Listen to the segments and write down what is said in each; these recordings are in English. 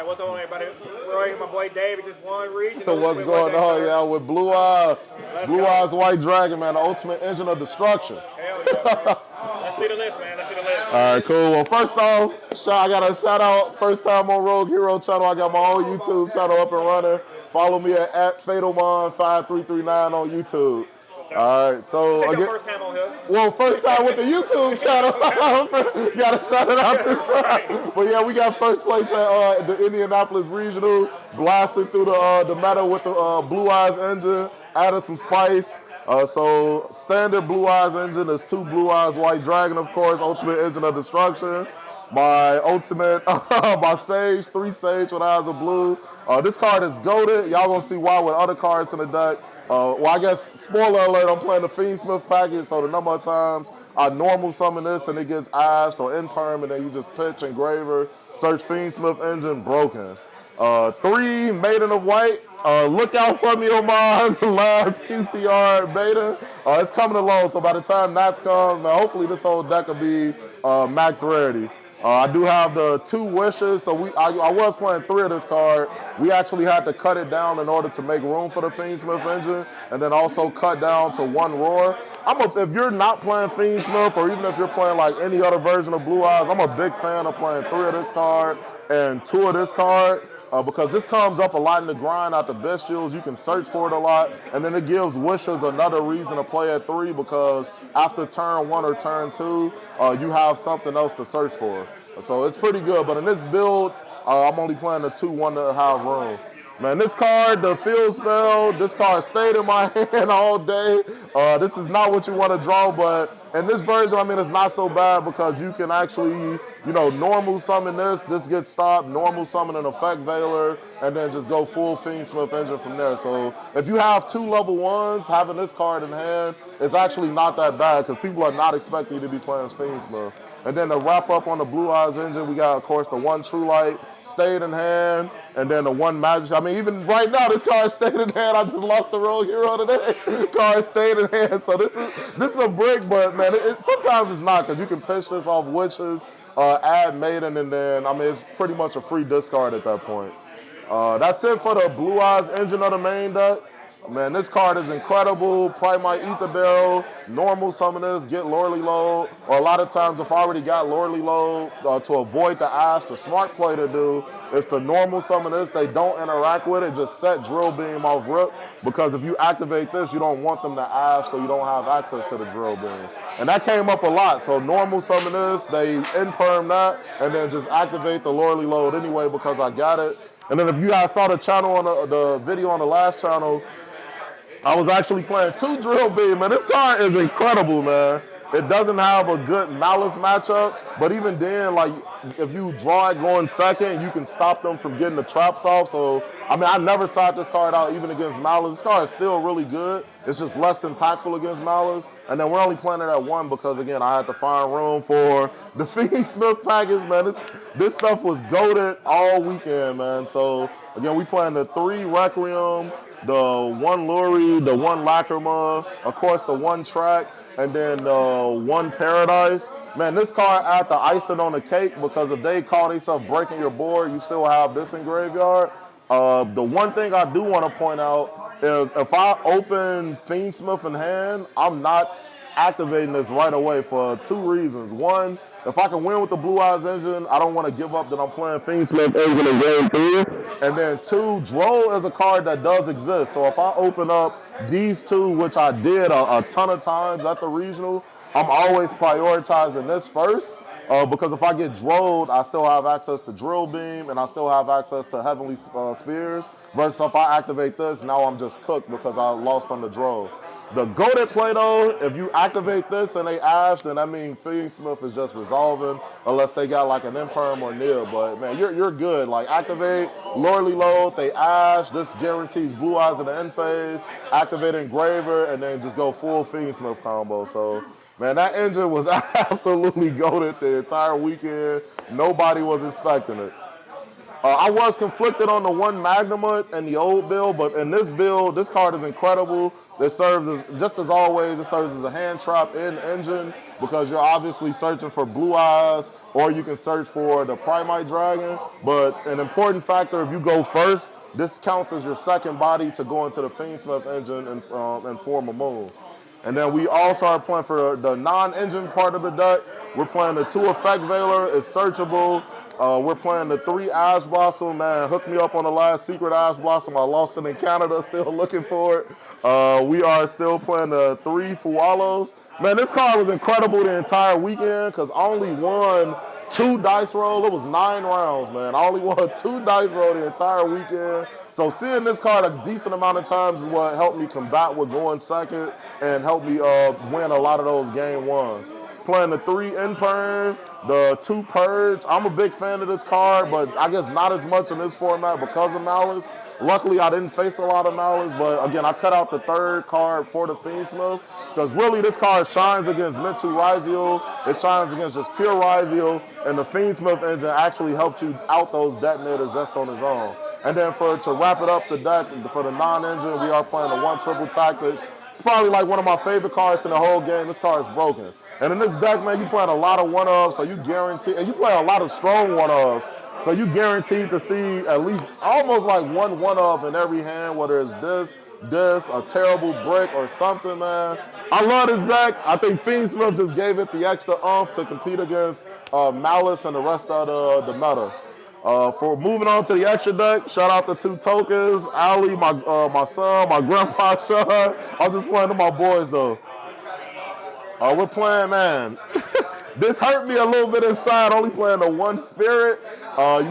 what's on everybody? Roy, my boy David just won regional. What's going on, y'all? With Blue Eyes White Dragon, man, the ultimate engine of destruction. Hell yeah, bro. Let's see the list, man. Let's see the list. All right, cool. Well, first off, I got a shout out. First time on Rogue Hero channel. I got my own YouTube channel up and running. Follow me at FatalMon5339 on YouTube. All right, so again, first time on here. Well, first time with the YouTube channel. Gotta shout it out to some. But yeah, we got first place at the Indianapolis Regional, blasted through the meta with the Blue Eyes engine, added some spice. So standard Blue Eyes engine is 2 Blue Eyes White Dragon, of course, ultimate engine of destruction. My ultimate, my Sage, 3 Sage with Eyes of Blue. This card is goated. Y'all gonna see why with other cards in the deck. Well, I guess, spoiler alert, I'm playing the Fiendsmith package, so the number of times I normal summon this and it gets ashed or in-perm, and then you just pitch Engraver, search Fiendsmith engine, broken. 3 Maiden of White. Look out for me on my last QCR beta. It's coming along, so by the time that comes, man, hopefully this whole deck will be max rarity. I do have the 2 wishes, so I was playing 3 of this card. We actually had to cut it down in order to make room for the Fiendsmith engine, and then also cut down to 1 roar. If you're not playing Fiendsmith, or even if you're playing like any other version of Blue Eyes, I'm a big fan of playing 3 of this card and 2 of this card. Because this comes up a lot in the grind out the bestials. You can search for it a lot, and then it gives wishes another reason to play at 3, because after turn 1 or turn 2, you have something else to search for. So it's pretty good, but in this build, I'm only playing the 2-1 to have room. Man, this card, the field spell, this card stayed in my hand all day. This is not what you want to draw, but in this version, I mean, it's not so bad because you can actually, normal summon this. This gets stopped, normal summon an effect veiler, and then just go full Fiendsmith engine from there. So if you have 2 level 1s, having this card in hand is actually not that bad because people are not expecting you to be playing Fiendsmith. And then to wrap up on the Blue Eyes engine, we got, of course, the 1 True Light stayed in hand, and then the 1 Magic. I mean, even right now, this card stayed in hand. I just lost the Rogue Hero today. Card stayed in hand. So this is a brick, but man, sometimes it's not because you can pitch this off Witches, add Maiden, and then, I mean, it's pretty much a free discard at that point. That's it for the Blue Eyes engine of the main deck. Man, this card is incredible. Probably my Ether Barrel, normal summoners, get Lordly Load, or a lot of times if I already got Lordly Load, to avoid the Ash, the smart play to do is to normal summon this. They don't interact with it, just set Drill Beam off rip, because if you activate this, you don't want them to Ash, so you don't have access to the Drill Beam. And that came up a lot, so normal summon this, they in-perm that, and then just activate the Lordly Load anyway because I got it. And then if you guys saw the channel on the video on the last channel, I was actually playing 2 Drill Beam, and this card is incredible, man. It doesn't have a good Malice matchup, but even then, like, if you draw it going second, you can stop them from getting the traps off. So, I mean, I never sought this card out even against Malice. This card is still really good. It's just less impactful against Malice. And then we're only playing it at 1 because, again, I had to find room for the Fiendsmith package, man. This stuff was goated all weekend, man. So, again, we playing the 3 Requiem, the 1 Lurie, the 1 Lacrima, of course the 1 Track, and then 1 Paradise. Man, this card add the icing on the cake because if they call themselves breaking your board, you still have this in graveyard. The one thing I do want to point out is if I open Fiendsmith in hand, I'm not activating this right away for 2 reasons. 1, if I can win with the Blue Eyes engine, I don't want to give up that I'm playing Fiendsmith engine in game 3. And then 2, Droll is a card that does exist. So if I open up these 2, which I did a ton of times at the regional, I'm always prioritizing this first. Because if I get Drolled, I still have access to Drill Beam, and I still have access to Heavenly Spears. Versus if I activate this, now I'm just cooked because I lost on the Droll. The goated play though, if you activate this and they Ash, then that means Fiendsmith is just resolving unless they got like an Imperm or Nib. But man, you're good. Like activate, Lordly Load, they Ash, this guarantees Blue Eyes in the end phase, activate Engraver, and then just go full Fiendsmith combo. So man, that engine was absolutely goated the entire weekend. Nobody was expecting it. I was conflicted on the 1 Magnamut and the old build, but in this build, this card is incredible. It serves as, just as always, it serves as a hand trap in engine. because you're obviously searching for Blue Eyes, or you can search for the Primite Dragon. But an important factor, if you go first, this counts as your second body to go into the Fiendsmith engine and form a moon. And then we also are playing for the non-engine part of the deck. We're playing the 2 Effect Veiler. It's searchable. We're playing the 3 Ash Blossom. Man, hook me up on the last Secret Ash Blossom. I lost it in Canada. Still looking for it. We are still playing the 3 Fualos. Man, this card was incredible the entire weekend because I only won 2 dice roll. It was 9 rounds, man. I only won 2 dice roll the entire weekend. So seeing this card a decent amount of times is what helped me combat with going second and helped me win a lot of those game ones. Playing the 3 Imperm, the 2 Purge. I'm a big fan of this card, but I guess not as much in this format because of Malice. Luckily, I didn't face a lot of Malice, but again, I cut out the 3rd card for the Fiendsmith because really this card shines against Mitsu Raziel, it shines against just pure Raziel, and the Fiendsmith engine actually helps you out those detonators just on its own. And then to wrap it up the deck, for the non-engine, we are playing the 1 Triple Tactics. It's probably like one of my favorite cards in the whole game. This card is broken. And in this deck, man, you playing a lot of 1-ofs, so you guarantee, and you play a lot of strong 1-ofs, so you guaranteed to see at least almost like 1-off in every hand, whether it's this, a terrible brick, or something, man. I love this deck. I think Fiendsmith just gave it the extra oomph to compete against Malice and the rest of the meta. For moving on to the extra deck, shout out to 2 tokens, Ali, my son, my grandpa Sean. I was just playing to my boys though. We're playing, man. This hurt me a little bit inside, only playing the 1 Spirit.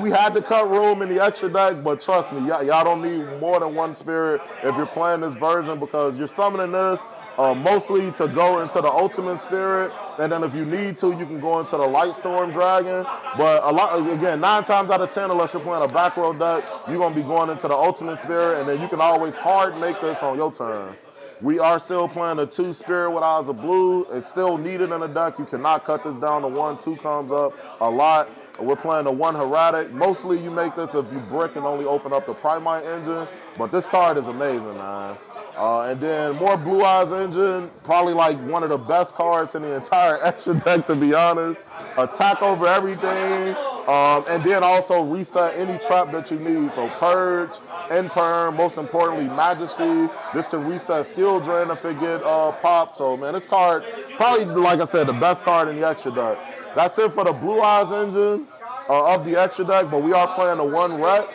We had to cut room in the extra deck, but trust me, y'all don't need more than 1 Spirit if you're playing this version because you're summoning this mostly to go into the Ultimate Spirit, and then if you need to, you can go into the Lightstorm Dragon. But again, 9 times out of 10, unless you're playing a back row deck, you're gonna be going into the Ultimate Spirit, and then you can always hard make this on your turn. We are still playing a 2 Spirit with Eyes of Blue. It's still needed in the deck. You cannot cut this down to 1. 2 comes up a lot. We're playing the 1 Heradic. Mostly you make this if you brick and only open up the Primite engine, but this card is amazing, man. And then more Blue Eyes engine, probably like one of the best cards in the entire extra deck, to be honest. Attack over everything, and then also reset any trap that you need. So Purge, Imperm, most importantly Majesty. This can reset Skill Drain if it get popped. So man, this card, probably like I said, the best card in the extra deck. That's it for the Blue Eyes engine of the extra deck, but we are playing the 1 Rec.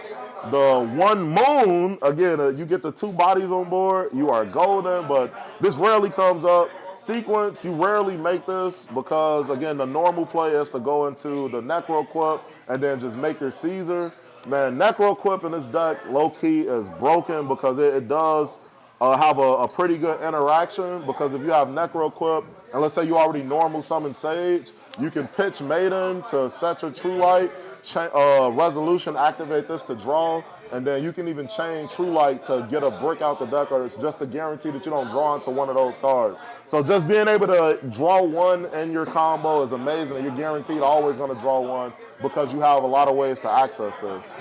The 1 Moon, again, you get the 2 bodies on board, you are golden, but this rarely comes up. Sequence, you rarely make this because, again, the normal play is to go into the Necro Quip and then just make your Caesar. Man, Necro Quip in this deck, low-key, is broken because it does have a pretty good interaction because if you have Necro Quip, and let's say you already normal summon Sage, you can pitch Maiden to set your True Light, Resolution, activate this to draw, and then you can even chain True Light to get a brick out the deck, or it's just a guarantee that you don't draw into one of those cards. So just being able to draw 1 in your combo is amazing, and you're guaranteed always going to draw 1 because you have a lot of ways to access this.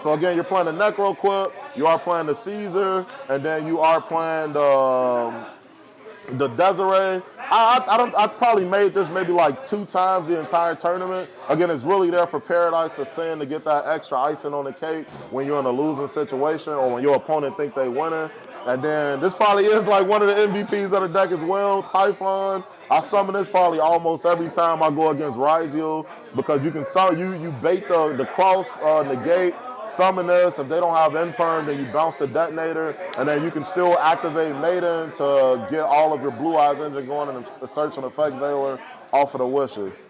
So again, you're playing the Necro Quip, you are playing the Caesar, and then you are playing the Desiree. I probably made this maybe like 2 times the entire tournament. Again, it's really there for Paradise to send to get that extra icing on the cake when you're in a losing situation or when your opponent think they winning. And then this probably is like one of the MVPs of the deck as well, Typhon. I summon this probably almost every time I go against Raziel because you can you bait the cross negate, summon this. If they don't have Imperm, then you bounce the detonator, and then you can still activate Maiden to get all of your Blue Eyes engine going and search an Effect Veiler off of the wishes.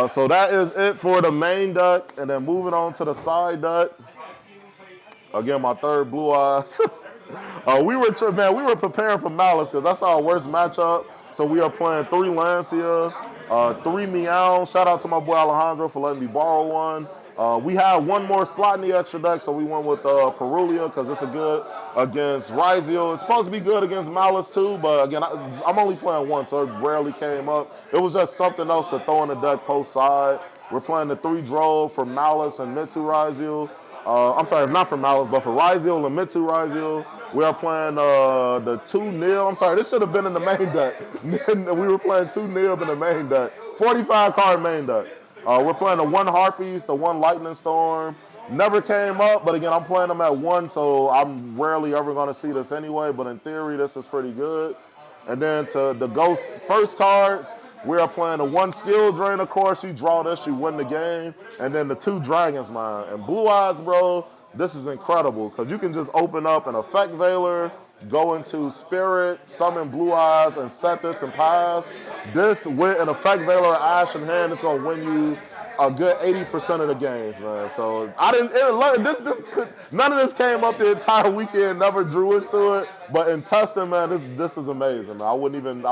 So that is it for the main deck, and then moving on to the side deck. Again, my 3rd Blue Eyes. We were preparing for Malice because that's our worst matchup. So we are playing 3 Lancia, 3 Meow. Shout out to my boy Alejandro for letting me borrow 1. We had 1 more slot in the extra deck, so we went with Perulia because it's a good against Raziel. It's supposed to be good against Malice too, but again, I'm only playing 1, so it rarely came up. It was just something else to throw in the deck post side. We're playing the 3 Drove for Malice and Mitsu Raziel. I'm sorry, not for Malice, but for Ryziel, Lamitsu Ryziel. We are playing the 2 Nil. I'm sorry, this should have been in the main deck. We were playing 2 Nil in the main deck. 45 card main deck. We're playing the 1 Harpies, the 1 Lightning Storm. Never came up, but again, I'm playing them at 1, so I'm rarely ever going to see this anyway, but in theory, this is pretty good. And then to the Ghost first cards, we are playing the 1 Skill Drain, of course. You draw this, you win the game. And then the 2 Dragon's Mine. And Blue Eyes, bro, this is incredible because you can just open up an Effect Veiler, go into Spirit, summon Blue Eyes, and set this and pass. This with an Effect Veiler or Ash in hand, it's going to win you a good 80% of the games, man. So I didn't. None of this came up the entire weekend. Never drew into it, but in testing, man, this is amazing. Man. I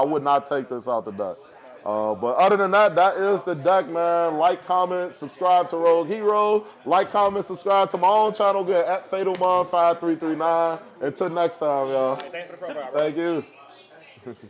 would not take this out the deck. But other than that, that is the deck, man. Like, comment, subscribe to Rogue Hero. Like, comment, subscribe to my own channel again at FatalMon5339. Until next time, y'all. Thanks for the profile, bro. Thank you.